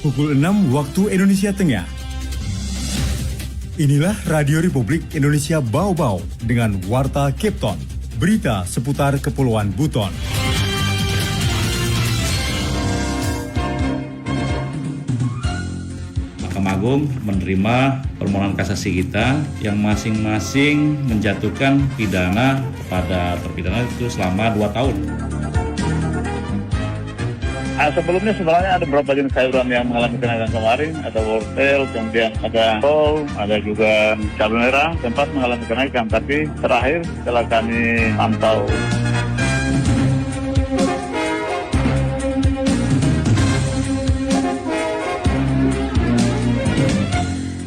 pukul 6 waktu Indonesia Tengah. Inilah Radio Republik Indonesia Bau-Bau dengan Warta Cape Town, berita seputar Kepulauan Buton. Mahkamah Agung menerima permohonan kasasi kita yang masing-masing menjatuhkan pidana kepada terpidana itu selama 2 tahun. Sebelumnya sebenarnya ada beberapa jenis sayuran yang mengalami kenaikan kemarin, ada wortel, kemudian ada kol, ada juga cabai merah, sempat mengalami kenaikan, tapi terakhir setelah kami pantau.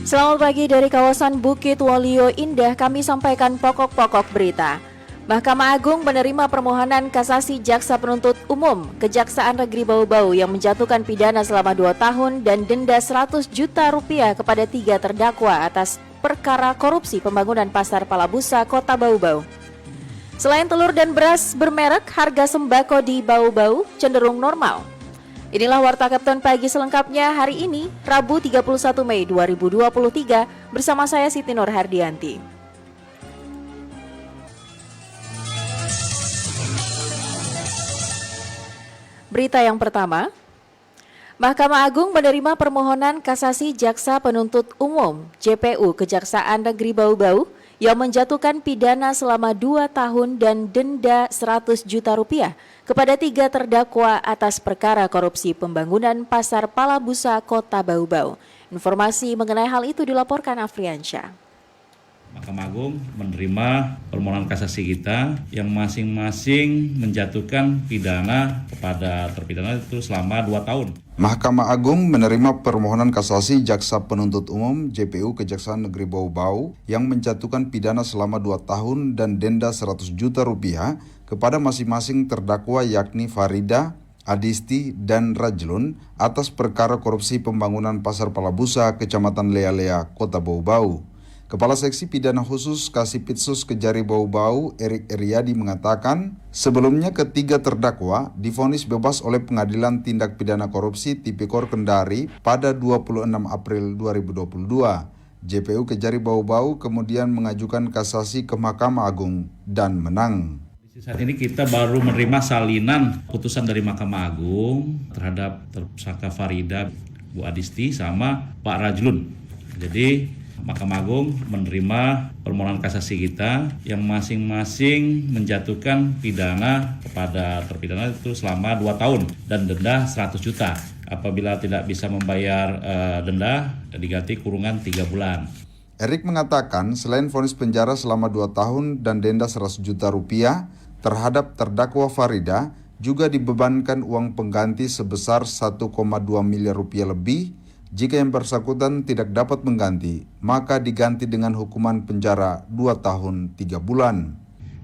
Selamat pagi dari kawasan Bukit Waluyo Indah, kami sampaikan pokok-pokok berita. Mahkamah Agung menerima permohonan kasasi Jaksa Penuntut Umum Kejaksaan Negeri Bau-Bau yang menjatuhkan pidana selama 2 tahun dan denda 100 juta rupiah kepada 3 terdakwa atas perkara korupsi pembangunan Pasar Palabusa, Kota Bau-Bau. Selain telur dan beras bermerek, harga sembako di Bau-Bau cenderung normal. Inilah Warta Kapten pagi selengkapnya hari ini, Rabu 31 Mei 2023, bersama saya Siti Nur Hardianti. Berita yang pertama, Mahkamah Agung menerima permohonan kasasi Jaksa Penuntut Umum JPU Kejaksaan Negeri Bau-Bau yang menjatuhkan pidana selama 2 tahun dan denda 100 juta rupiah kepada 3 terdakwa atas perkara korupsi pembangunan Pasar Palabusa, Kota Bau-Bau. Informasi mengenai hal itu dilaporkan Afriansyah. Mahkamah Agung menerima permohonan kasasi kita yang masing-masing menjatuhkan pidana kepada terpidana itu selama 2 tahun. Mahkamah Agung menerima permohonan kasasi Jaksa Penuntut Umum JPU Kejaksaan Negeri Bau-Bau yang menjatuhkan pidana selama 2 tahun dan denda 100 juta rupiah kepada masing-masing terdakwa yakni Farida, Adisti, dan Rajlun atas perkara korupsi pembangunan Pasar Palabusa, Kecamatan Lea-Lea, Kota Bau-Bau. Kepala Seksi Pidana Khusus Kasipitsus Kejari Bau-Bau, Erik Eriadi mengatakan, sebelumnya ketiga terdakwa divonis bebas oleh Pengadilan Tindak Pidana Korupsi Tipikor Kendari pada 26 April 2022. JPU Kejari Bau-Bau kemudian mengajukan kasasi ke Mahkamah Agung dan menang. Saat ini kita baru menerima salinan putusan dari Mahkamah Agung terhadap tersangka Farida, Bu Adisti, sama Pak Rajlun. Jadi Mahkamah Agung menerima permohonan kasasi kita yang masing-masing menjatuhkan pidana kepada terpidana itu selama 2 tahun dan denda 100 juta. Apabila tidak bisa membayar denda, diganti kurungan 3 bulan. Erik mengatakan selain vonis penjara selama 2 tahun dan denda 100 juta rupiah terhadap terdakwa Farida, juga dibebankan uang pengganti sebesar 1,2 miliar rupiah lebih. Jika yang bersangkutan tidak dapat mengganti, maka diganti dengan hukuman penjara 2 tahun 3 bulan.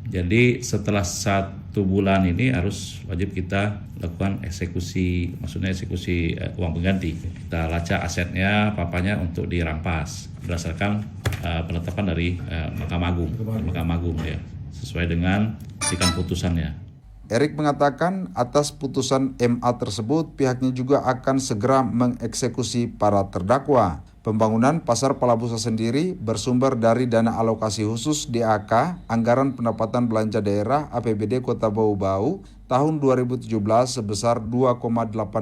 Jadi setelah 1 bulan ini harus wajib kita lakukan eksekusi, maksudnya eksekusi uang pengganti. Kita lacak asetnya, papanya untuk dirampas berdasarkan penetapan dari Mahkamah Agung ya, sesuai dengan sikan putusannya. Erik mengatakan atas putusan MA tersebut pihaknya juga akan segera mengeksekusi para terdakwa. Pembangunan Pasar Palabusa sendiri bersumber dari dana alokasi khusus DAK, Anggaran Pendapatan Belanja Daerah APBD Kota Bau-Bau tahun 2017 sebesar 2,8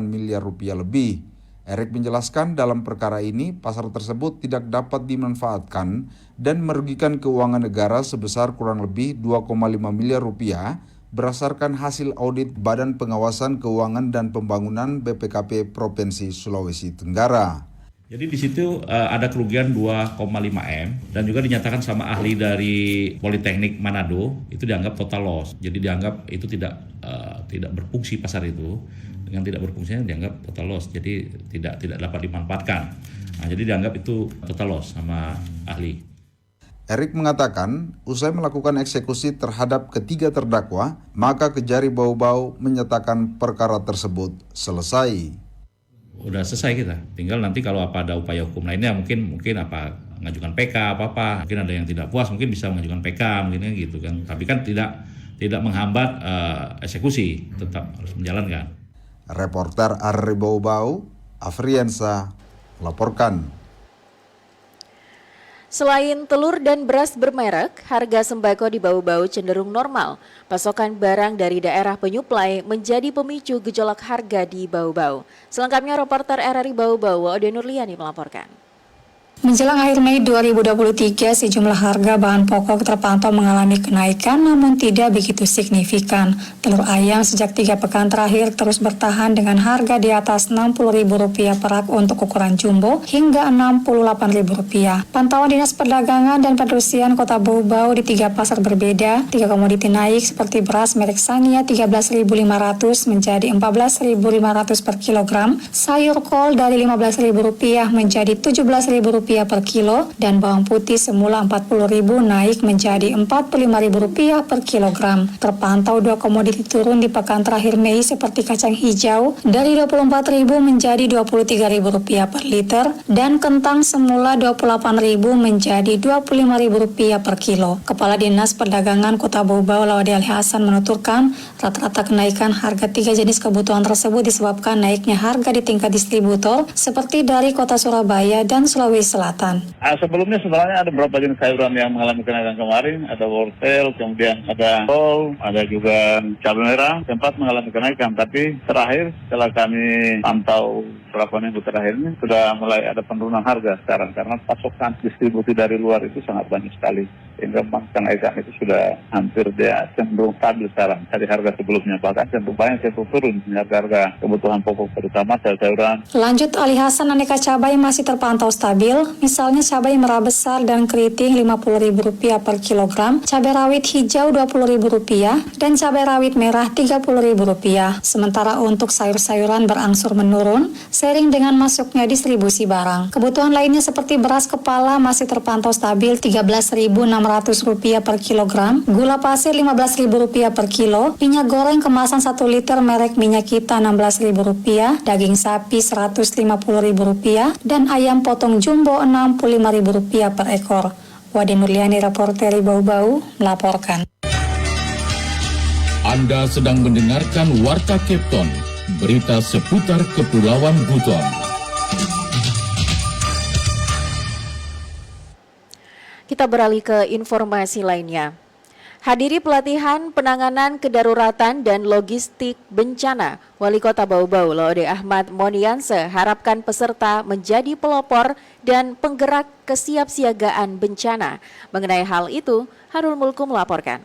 miliar rupiah lebih. Erik menjelaskan dalam perkara ini pasar tersebut tidak dapat dimanfaatkan dan merugikan keuangan negara sebesar kurang lebih 2,5 miliar rupiah berdasarkan hasil audit Badan Pengawasan Keuangan dan Pembangunan BPKP Provinsi Sulawesi Tenggara. Jadi di situ ada kerugian 2,5 M dan juga dinyatakan sama ahli dari Politeknik Manado itu dianggap total loss. Jadi dianggap itu tidak berfungsi pasar itu. Dengan tidak berfungsinya dianggap total loss. Jadi tidak dapat dimanfaatkan. Nah, jadi dianggap itu total loss sama ahli. Erik mengatakan, usai melakukan eksekusi terhadap ketiga terdakwa, maka Kejari Bau-Bau menyatakan perkara tersebut selesai. Udah selesai kita. Tinggal nanti kalau ada upaya hukum lainnya mungkin mengajukan PK apa, mungkin ada yang tidak puas mungkin bisa mengajukan PK mungkin gitu kan. Tapi kan tidak menghambat eksekusi, tetap harus menjalankan. Reporter Ari Bau-Bau, Afriansa melaporkan. Selain telur dan beras bermerek, harga sembako di Bau-Bau cenderung normal. Pasokan barang dari daerah penyuplai menjadi pemicu gejolak harga di Bau-Bau. Selengkapnya reporter RRI Bau-Bau, Ode Nurliani melaporkan. Menjelang akhir Mei 2023, sejumlah harga bahan pokok terpantau mengalami kenaikan namun tidak begitu signifikan. Telur ayam sejak 3 pekan terakhir terus bertahan dengan harga di atas Rp60.000 per rak untuk ukuran jumbo hingga Rp68.000. Pantauan Dinas Perdagangan dan Perindustrian Kota Bau-Bau di 3 pasar berbeda, 3 komoditi naik seperti beras merek Sania Rp13.500 menjadi Rp14.500 per kilogram, sayur kol dari Rp15.000 menjadi Rp17.000 per kilo, dan bawang putih semula Rp40.000 naik menjadi Rp45.000 per kilogram. Terpantau 2 komoditi turun di pekan terakhir Mei seperti kacang hijau dari Rp24.000 menjadi Rp23.000 per liter, dan kentang semula Rp28.000 menjadi Rp25.000 per kilo. Kepala Dinas Perdagangan Kota Bau-Bau Lawade Ali Hasan menuturkan, rata-rata kenaikan harga 3 jenis kebutuhan tersebut disebabkan naiknya harga di tingkat distributor seperti dari Kota Surabaya dan Sulawesi Selatan. Sebelumnya sebenarnya ada beberapa jenis sayuran yang mengalami kenaikan kemarin, ada wortel, kemudian ada kol, ada juga cabai merah, sempat mengalami kenaikan. Tapi terakhir setelah kami pantau beberapa minggu terakhir ini sudah mulai ada penurunan harga sekarang karena pasokan distribusi dari luar itu sangat banyak sekali, sehingga kenaikan itu sudah hampir dia cenderung stabil sekarang dari harga sebelumnya, bahkan cenderung turun harga kebutuhan pokok terutama sayur-sayuran. Lanjut, Ali Hasan, aneka cabai masih terpantau stabil. Misalnya cabai merah besar dan keriting Rp50.000 per kilogram, cabai rawit hijau Rp20.000 dan cabai rawit merah Rp30.000. Sementara untuk sayur-sayuran berangsur menurun seiring dengan masuknya distribusi barang. Kebutuhan lainnya seperti beras kepala masih terpantau stabil Rp13.600 per kilogram, gula pasir Rp15.000 per kilo, minyak goreng kemasan 1 liter merek minyak kita Rp16.000, daging sapi Rp150.000 dan ayam potong jumbo Rp65.000 per ekor. Wade Nurliani, reporter Bau-Bau melaporkan. Anda sedang mendengarkan Warta Kepton, berita seputar Kepulauan Buton. Kita beralih ke informasi lainnya. Hadiri pelatihan penanganan kedaruratan dan logistik bencana, Wali Kota Bau-Bau Laode Ahmad Monianse harapkan peserta menjadi pelopor dan penggerak kesiapsiagaan bencana. Mengenai hal itu, Harul Mulku melaporkan.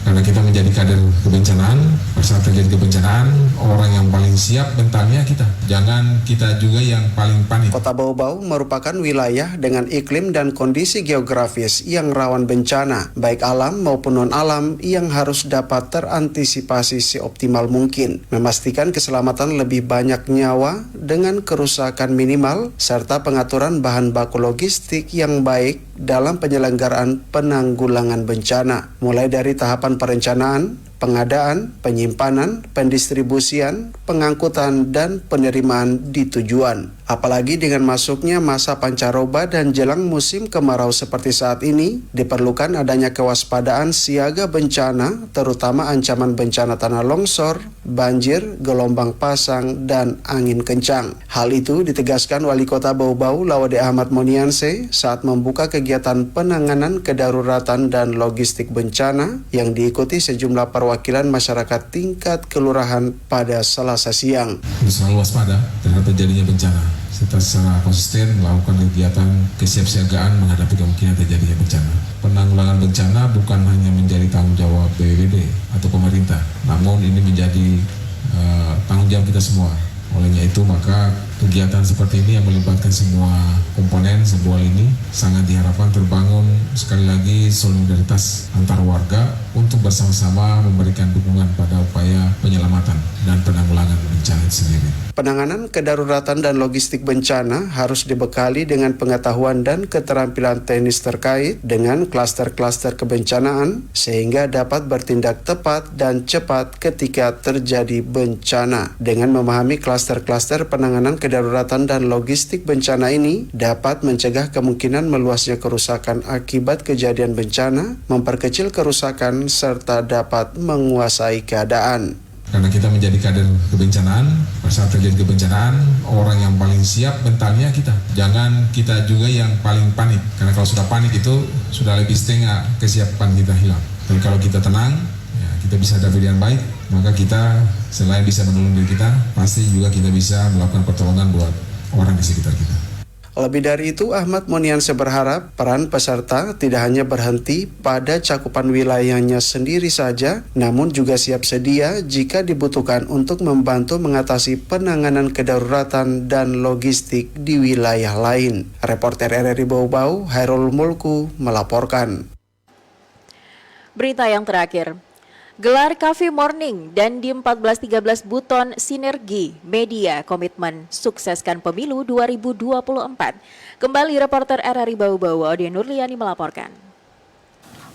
Karena kita menjadi kader kebencanaan, pada saat terjadi kebencanaan, orang yang paling siap mentalnya kita. Jangan kita juga yang paling panik. Kota Bau-Bau merupakan wilayah dengan iklim dan kondisi geografis yang rawan bencana, baik alam maupun non-alam, yang harus dapat terantisipasi seoptimal mungkin. Memastikan keselamatan lebih banyak nyawa dengan kerusakan minimal, serta pengaturan bahan baku logistik yang baik dalam penyelenggaraan penanggulangan bencana. Mulai dari tahapan perencanaan, pengadaan, penyimpanan, pendistribusian, pengangkutan, dan penerimaan di tujuan. Apalagi dengan masuknya masa pancaroba dan jelang musim kemarau seperti saat ini, diperlukan adanya kewaspadaan siaga bencana, terutama ancaman bencana tanah longsor, banjir, gelombang pasang, dan angin kencang. Hal itu ditegaskan Wali Kota Bau-Bau Lawade Ahmad Monianse saat membuka kegiatan penanganan kedaruratan dan logistik bencana yang diikuti sejumlah perwakilan masyarakat tingkat kelurahan pada Selasa siang. Selalu waspada terhadap terjadinya bencana, serta secara konsisten melakukan kegiatan kesiapsiagaan menghadapi kemungkinan terjadinya bencana. Penanggulangan bencana bukan hanya menjadi tanggung jawab BPBD atau pemerintah, namun ini menjadi tanggung jawab kita semua. Olehnya itu maka kegiatan seperti ini yang melibatkan semua komponen sebuah lini sangat diharapkan terbangun sekali lagi solidaritas antar warga untuk bersama-sama memberikan dukungan pada upaya penyelamatan dan penanggulangan bencana itu sendiri. Penanganan kedaruratan dan logistik bencana harus dibekali dengan pengetahuan dan keterampilan teknis terkait dengan klaster-klaster kebencanaan sehingga dapat bertindak tepat dan cepat ketika terjadi bencana. Dengan memahami klaster-klaster penanganan kedaruratan dan logistik bencana ini dapat mencegah kemungkinan meluasnya kerusakan akibat kejadian bencana, memperkecil kerusakan, serta dapat menguasai keadaan. Karena kita menjadi kader kebencanaan, pada saat terjadi kebencanaan, orang yang paling siap mentalnya kita. Jangan kita juga yang paling panik, karena kalau sudah panik itu sudah lebih setengah kesiapan kita hilang. Tapi kalau kita tenang, ya, kita bisa hadapi dengan baik, maka kita selain bisa menolong diri kita, pasti juga kita bisa melakukan pertolongan buat orang di sekitar kita. Lebih dari itu, Ahmad Moniansyah berharap peran peserta tidak hanya berhenti pada cakupan wilayahnya sendiri saja, namun juga siap sedia jika dibutuhkan untuk membantu mengatasi penanganan kedaruratan dan logistik di wilayah lain. Reporter RRI Bau-Bau, Hairul Mulku, melaporkan. Berita yang terakhir. Gelar Coffee Morning dan di 1413 Buton Sinergi Media Komitmen Sukseskan Pemilu 2024. Kembali reporter RRI Bau-Bau, Audia Nurliani melaporkan.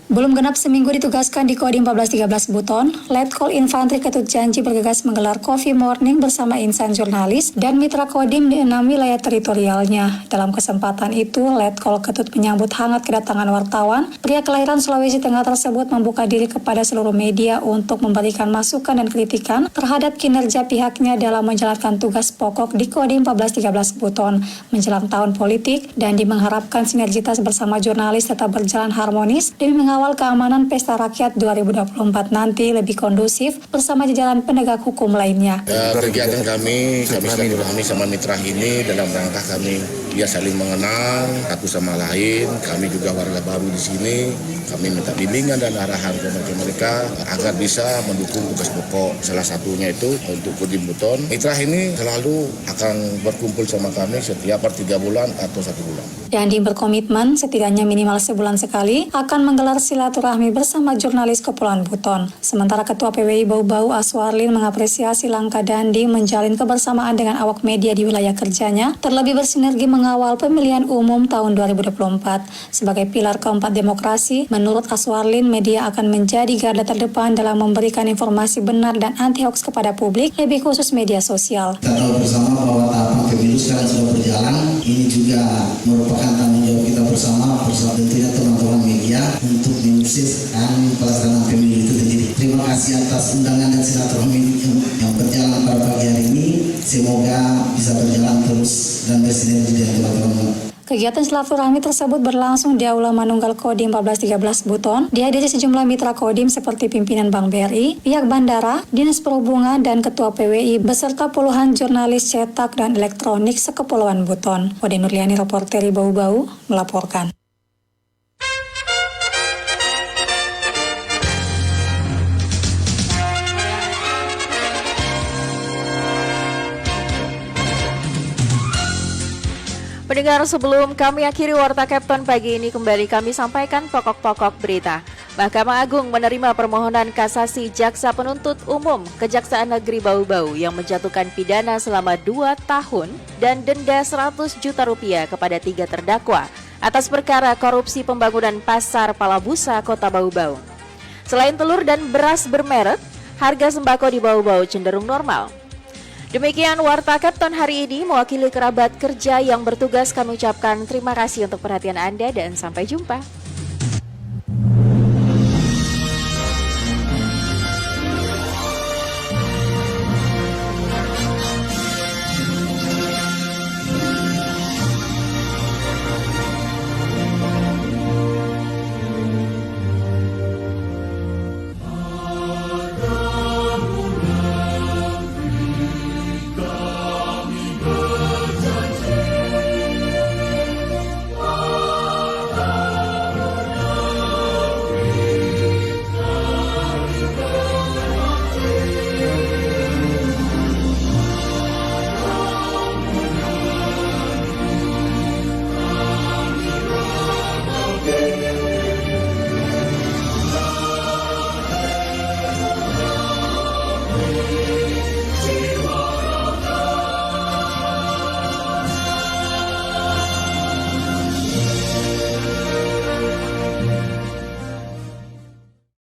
Belum genap seminggu ditugaskan di Kodim 1413 Buton, Letkol Infantri Ketut Janji bergegas menggelar Coffee Morning bersama insan jurnalis dan mitra Kodim di 6 wilayah teritorialnya. Dalam kesempatan itu, Letkol Ketut menyambut hangat kedatangan wartawan. Pria kelahiran Sulawesi Tengah tersebut membuka diri kepada seluruh media untuk memberikan masukan dan kritikan terhadap kinerja pihaknya dalam menjalankan tugas pokok di Kodim 1413 Buton menjelang tahun politik, dan mengharapkan sinergitas bersama jurnalis tetap berjalan harmonis demi mengawal keamanan Pesta Rakyat 2024 nanti lebih kondusif bersama jajaran penegak hukum lainnya. Kegiatan kami silaturahmi sama mitra ini dalam rangka kami saling mengenal satu sama lain. Kami juga warga baru di sini. Kami minta bimbingan dan arahan kepada mereka agar bisa mendukung tugas pokok. Salah satunya itu untuk Kodim Buton. Mitra ini selalu akan berkumpul sama kami setiap per 3 bulan atau 1 bulan. Dandi berkomitmen setidaknya minimal sebulan sekali akan menggelar silaturahmi bersama jurnalis Kepulauan Buton. Sementara Ketua PWI Bau-Bau Aswarlin mengapresiasi langkah Dandi menjalin kebersamaan dengan awak media di wilayah kerjanya, terlebih bersinergi mengawal pemilihan umum tahun 2024. Sebagai pilar keempat demokrasi, menurut Aswarlin, media akan menjadi garda terdepan dalam memberikan informasi benar dan anti-hoax kepada publik, lebih khusus media sosial. Kita tahu bersama bahwa tahapan pemilu sekarang sudah berjalan. Ini juga merupakan tanggung jawab kita bersama tentunya teman-teman media untuk menyukseskan pelaksanaan pemilu itu sendiri. Terima kasih atas undangan dan silaturahmi yang berjalan pada pagi hari ini. Semoga bisa berjalan terus dan bersinergi dengan teman-teman. Kegiatan silaturahmi tersebut berlangsung di Aula Manunggal Kodim 1413 Buton, dihadiri sejumlah mitra Kodim seperti pimpinan Bank BRI, pihak bandara, Dinas Perhubungan, dan Ketua PWI, beserta puluhan jurnalis cetak dan elektronik sekepulauan Buton. Audia Nurliani, reporter Bau-Bau, melaporkan. Pendengar, sebelum kami akhiri Warta Kapten pagi ini, kembali kami sampaikan pokok-pokok berita. Mahkamah Agung menerima permohonan kasasi Jaksa Penuntut Umum Kejaksaan Negeri Bau-Bau yang menjatuhkan pidana selama 2 tahun dan denda 100 juta rupiah kepada 3 terdakwa atas perkara korupsi pembangunan Pasar Palabusa, Kota Bau-Bau. Selain telur dan beras bermerek, harga sembako di Bau-Bau cenderung normal. Demikian Warta Kapten hari ini. Mewakili kerabat kerja yang bertugas, kami ucapkan terima kasih untuk perhatian Anda dan sampai jumpa.